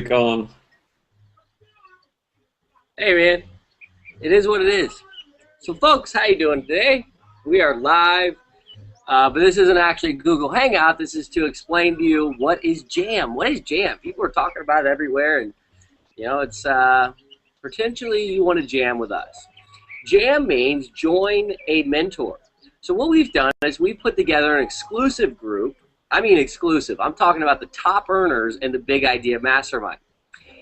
Going. Hey man, it is what it is. So folks, how you doing today? We are live, but this isn't actually Google Hangout. This is to explain to you what is Jam. What is Jam? People are talking about it everywhere, and it's potentially you want to jam with us. Jam means join a mentor. So what we've done is we've put together an exclusive group. I mean exclusive. I'm talking about the top earners in the Big Idea Mastermind.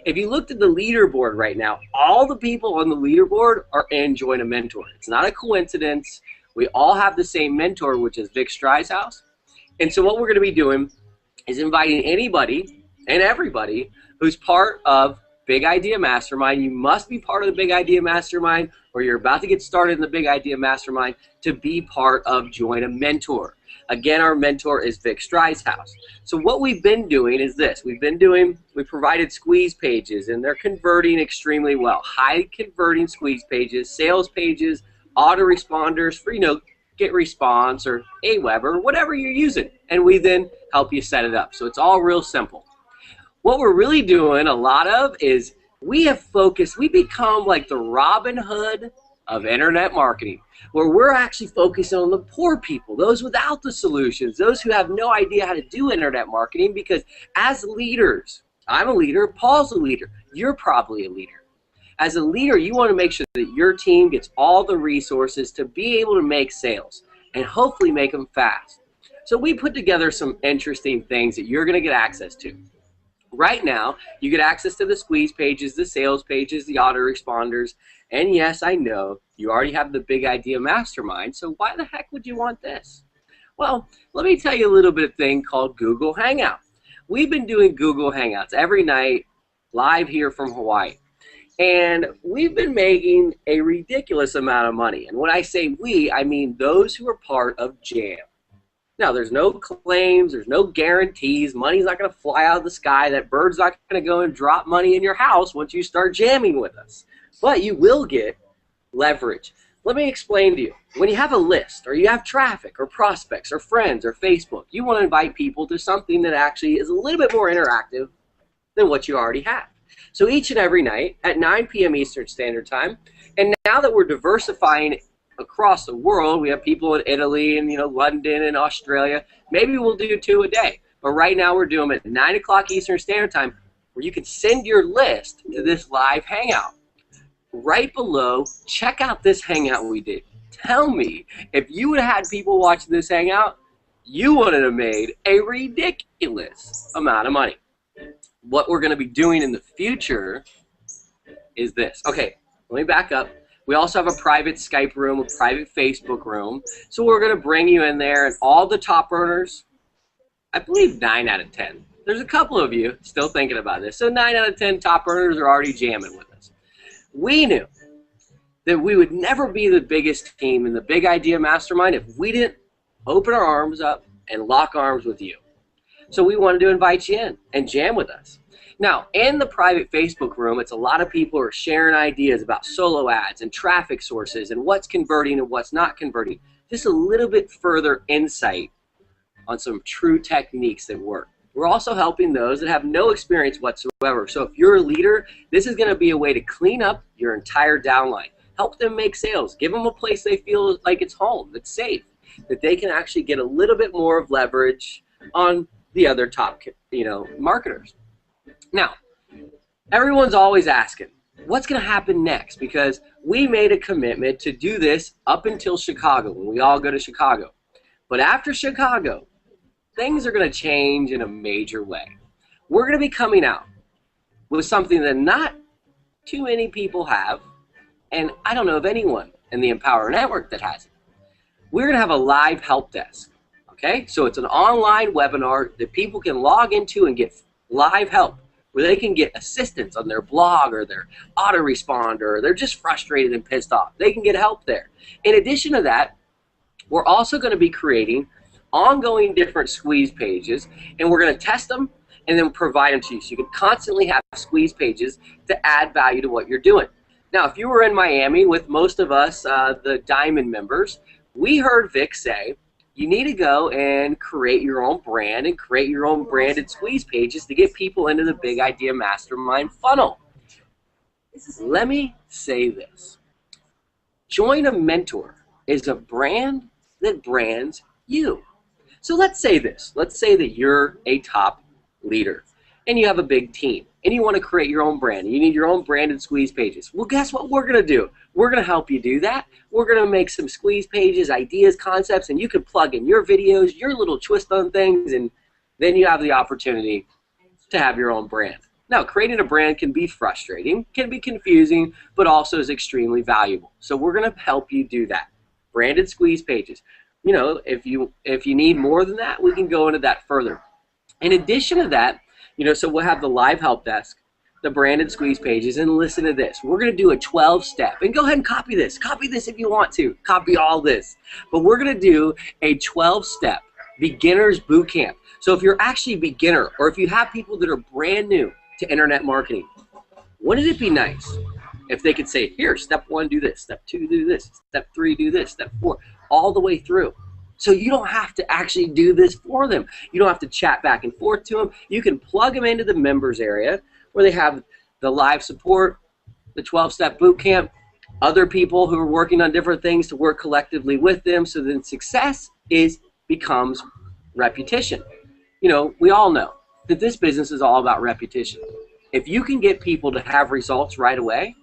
If you looked at the leaderboard right now, all the people on the leaderboard are in Join a Mentor. It's not a coincidence. We all have the same mentor, which is Vick Strizheus. And so what we're going to be doing is inviting anybody and everybody who's part of Big Idea Mastermind. You must be part of the Big Idea Mastermind, or you're about to get started in the Big Idea Mastermind, to be part of Join a Mentor. Again, our mentor is Vick Strizheus. So what we've been doing is this. We provided squeeze pages, and they're converting extremely well. High converting squeeze pages, sales pages, autoresponders for, Get Response or Aweber or whatever you're using. And we then help you set it up. So it's all real simple. What we're really doing a lot of is we become like the Robin Hood of internet marketing, where we're actually focusing on the poor people, those without the solutions, those who have no idea how to do internet marketing, because as leaders, I'm a leader, Paul's a leader, you're probably a leader. As a leader, you want to make sure that your team gets all the resources to be able to make sales and hopefully make them fast. So we put together some interesting things that you're going to get access to. Right now, you get access to the squeeze pages, the sales pages, the autoresponders, and yes, I know you already have the Big Idea Mastermind, so why the heck would you want this? Well, let me tell you a little bit of thing called Google Hangout. We've been doing Google Hangouts every night live here from Hawaii, and we've been making a ridiculous amount of money. And when I say we, I mean those who are part of Jam. Now, there's no claims, there's no guarantees, money's not going to fly out of the sky, that bird's not going to go and drop money in your house once you start jamming with us. But you will get leverage. Let me explain to you. When you have a list, or you have traffic, or prospects, or friends, or Facebook, you want to invite people to something that actually is a little bit more interactive than what you already have. So each and every night at 9 p.m. Eastern Standard Time, and now that we're diversifying across the world, we have people in Italy and London and Australia. Maybe we'll do 2 a day, but right now we're doing them at 9 o'clock Eastern Standard Time, where you can send your list to this live hangout. Right below, check out this hangout we did. Tell me, if you would have had people watching this hangout, you would have made a ridiculous amount of money. What we're going to be doing in the future is this. Okay, let me back up. We also have a private Skype room, a private Facebook room. So we're going to bring you in there, and all the top earners, I believe 9 out of 10. There's a couple of you still thinking about this. So 9 out of 10 top earners are already jamming with us. We knew that we would never be the biggest team in the Big Idea Mastermind if we didn't open our arms up and lock arms with you. So we wanted to invite you in and jam with us. Now, in the private Facebook room, it's a lot of people who are sharing ideas about solo ads and traffic sources and what's converting and what's not converting. Just a little bit further insight on some true techniques that work. We're also helping those that have no experience whatsoever. So if you're a leader, this is going to be a way to clean up your entire downline. Help them make sales. Give them a place they feel like it's home, that's safe, that they can actually get a little bit more of leverage on the other top, marketers. Now, everyone's always asking, what's going to happen next? Because we made a commitment to do this up until Chicago, when we all go to Chicago. But after Chicago, things are going to change in a major way. We're going to be coming out with something that not too many people have, and I don't know of anyone in the Empower Network that has it. We're going to have a live help desk. Okay? So it's an online webinar that people can log into and get live help, where they can get assistance on their blog or their autoresponder, or they're just frustrated and pissed off. They can get help there. In addition to that, we're also going to be creating ongoing different squeeze pages, and we're going to test them and then provide them to you. So you can constantly have squeeze pages to add value to what you're doing. Now, if you were in Miami with most of us, the Diamond members, we heard Vick say you need to go and create your own brand and create your own branded squeeze pages to get people into the Big Idea Mastermind funnel. Let me say this. Join a Mentor is a brand that brands you. So let's say this. Let's say that you're a top leader and you have a big team and you want to create your own brand. You need your own branded squeeze pages. Well, guess what we're going to do? We're going to help you do that. We're going to make some squeeze pages, ideas, concepts, and you can plug in your videos, your little twist on things, and then you have the opportunity to have your own brand. Now, creating a brand can be frustrating, can be confusing, but also is extremely valuable. So we're going to help you do that. Branded squeeze pages. You know, if you need more than that, we can go into that further. In addition to that, you know, so we'll have the live help desk, the branded squeeze pages, and listen to this. We're going to do a 12-step, and go ahead and copy this. Copy this if you want to. Copy all this. But we're going to do a 12-step beginner's boot camp. So if you're actually a beginner, or if you have people that are brand new to internet marketing, wouldn't it be nice if they could say, here, step 1, do this, step 2, do this, step 3, do this, step 4, all the way through. So you don't have to actually do this for them. You don't have to chat back and forth to them. You can plug them into the members area where they have the live support, the 12-step boot camp, other people who are working on different things to work collectively with them, so then success becomes repetition. You know, we all know that this business is all about repetition. If you can get people to have results right away,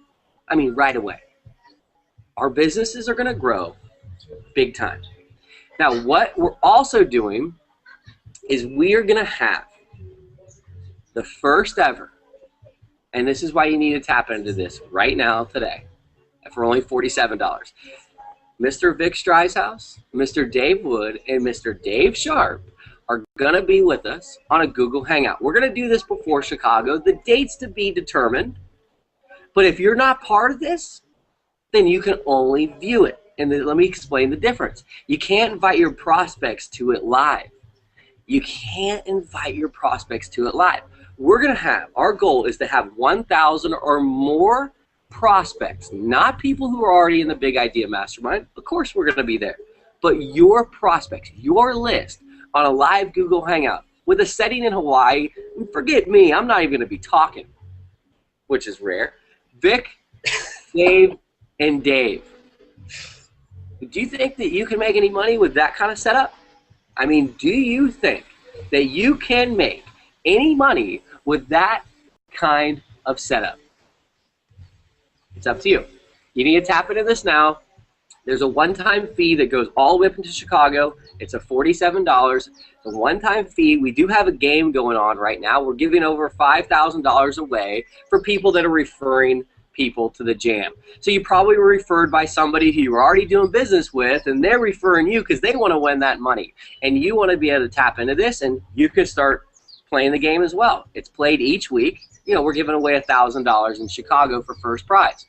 I mean right away, our businesses are going to grow big time. Now, what we're also doing is we are going to have the first ever, and this is why you need to tap into this right now today for only $47. Mr. Vick Strizheus, Mr. Dave Wood, and Mr. Dave Sharp are going to be with us on a Google Hangout. We're going to do this before Chicago. The date's to be determined, but if you're not part of this, then you can only view it. And then let me explain the difference. You can't invite your prospects to it live. You can't invite your prospects to it live. We're going to have, our goal is to have 1,000 or more prospects, not people who are already in the Big Idea Mastermind. Of course we're going to be there. But your prospects, your list on a live Google Hangout with a setting in Hawaii. And forget me, I'm not even going to be talking, which is rare. Vic, Dave, and Dave. Do you think that you can make any money with that kind of setup? I mean, do you think that you can make any money with that kind of setup? It's up to you. You need to tap into this now. There's a one-time fee that goes all the way up into Chicago. It's a $47. It's a one-time fee. We do have a game going on right now. We're giving over $5,000 away for people that are referring people to the jam. So you probably were referred by somebody who you were already doing business with, and they're referring you because they want to win that money. And you want to be able to tap into this, and you can start playing the game as well. It's played each week. You know, we're giving away $1,000 in Chicago for first prize,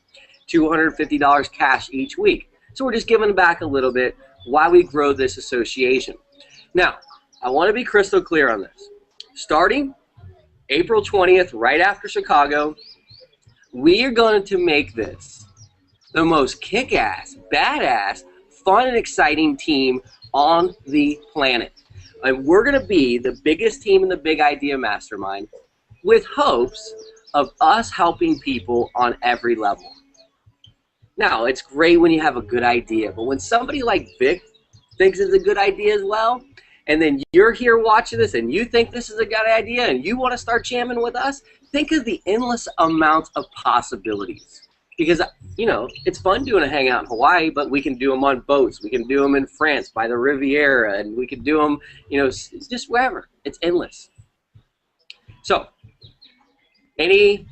$250 cash each week. So we're just giving back a little bit while we grow this association. Now, I want to be crystal clear on this. Starting April 20th, right after Chicago, we are going to make this the most kick-ass, badass, fun and exciting team on the planet. And we're going to be the biggest team in the Big Idea Mastermind with hopes of us helping people on every level. Now, it's great when you have a good idea, but when somebody like Vic thinks it's a good idea as well, and then you're here watching this and you think this is a good idea and you want to start jamming with us, think of the endless amount of possibilities. Because, you know, it's fun doing a hangout in Hawaii, but we can do them on boats. We can do them in France by the Riviera, and we can do them, you know, just wherever. It's endless. So, anything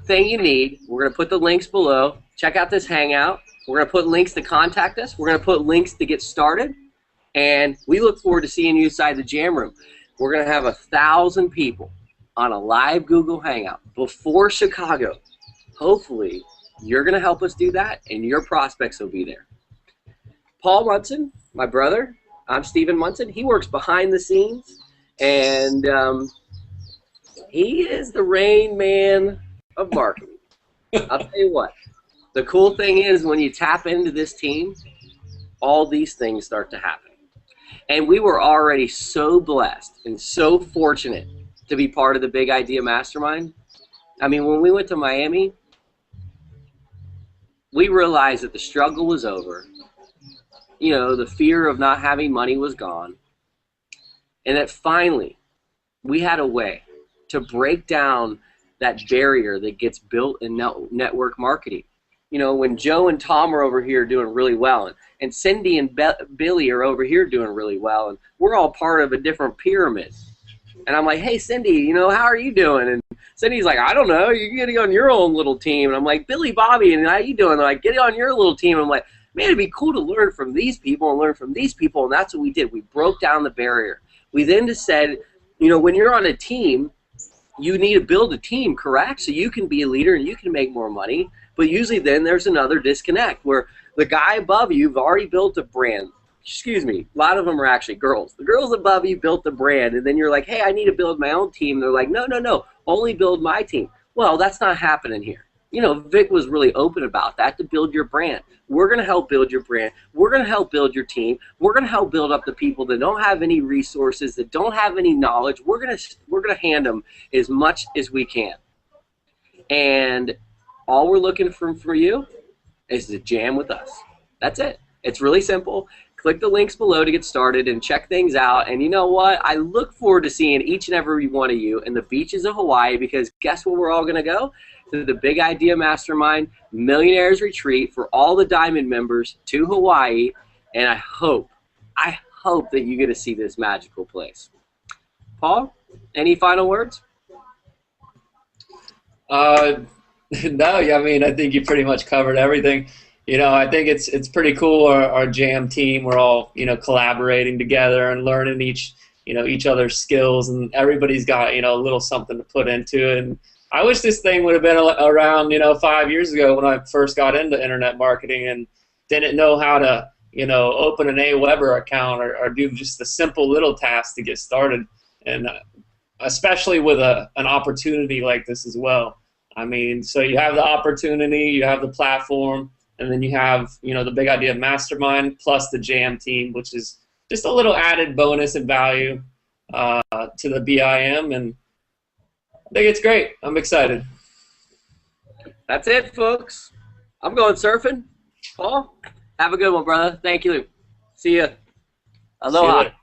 you need, we're going to put the links below. Check out this hangout. We're going to put links to contact us. We're going to put links to get started. And we look forward to seeing you inside the jam room. We're going to have 1,000 people on a live Google Hangout before Chicago. Hopefully, you're going to help us do that, and your prospects will be there. Paul Munson, my brother, I'm Stephen Munson. He works behind the scenes, and he is the Rain Man of marketing. I'll tell you what. The cool thing is when you tap into this team, all these things start to happen. And we were already so blessed and so fortunate to be part of the Big Idea Mastermind. I mean, when we went to Miami, we realized that the struggle was over. You know, the fear of not having money was gone. And that finally, we had a way to break down that barrier that gets built in network marketing. You know, when Joe and Tom are over here doing really well, and Cindy and Billy are over here doing really well, and we're all part of a different pyramid. And I'm like, hey, Cindy, you know, how are you doing? And Cindy's like, I don't know, you're getting on your own little team. And I'm like, Billy, Bobby, and how you doing? They're like, get on your little team. And I'm like, man, it'd be cool to learn from these people and learn from these people. And that's what we did. We broke down the barrier. We then just said, you know, when you're on a team, you need to build a team, correct? So you can be a leader and you can make more money. But usually then there's another disconnect where the guy above you've already built a brand. Excuse me, a lot of them are actually girls. The girls above you built the brand, and then you're like, hey, I need to build my own team. They're like, no, no, no, only build my team. Well, that's not happening here. You know, Vick was really open about that, to build your brand. We're going to help build your brand. We're going to help build your team. We're going to help build up the people that don't have any resources, that don't have any knowledge. We're going to hand them as much as we can. And all we're looking for you is to jam with us. That's it. It's really simple. Click the links below to get started and check things out. And you know what? I look forward to seeing each and every one of you in the beaches of Hawaii, because guess where we're all going to go? To the Big Idea Mastermind Millionaires Retreat for all the Diamond members to Hawaii. And I hope that you get to see this magical place. Paul, any final words? No, I mean, I think you pretty much covered everything. You know, I think it's pretty cool. Our jam team, we're all, you know, collaborating together and learning each other's skills, and everybody's got, you know, a little something to put into it. And I wish this thing would have been around, you know, 5 years ago when I first got into internet marketing and didn't know how to, you know, open an AWeber account or do just the simple little tasks to get started. And especially with an opportunity like this as well. I mean, so you have the opportunity, you have the platform, and then you have, you know, the Big Idea Mastermind plus the Jam team, which is just a little added bonus and value to the BIM, and I think it's great. I'm excited. That's it, folks. I'm going surfing. Paul, have a good one, brother. Thank you. See ya. Aloha. See you later.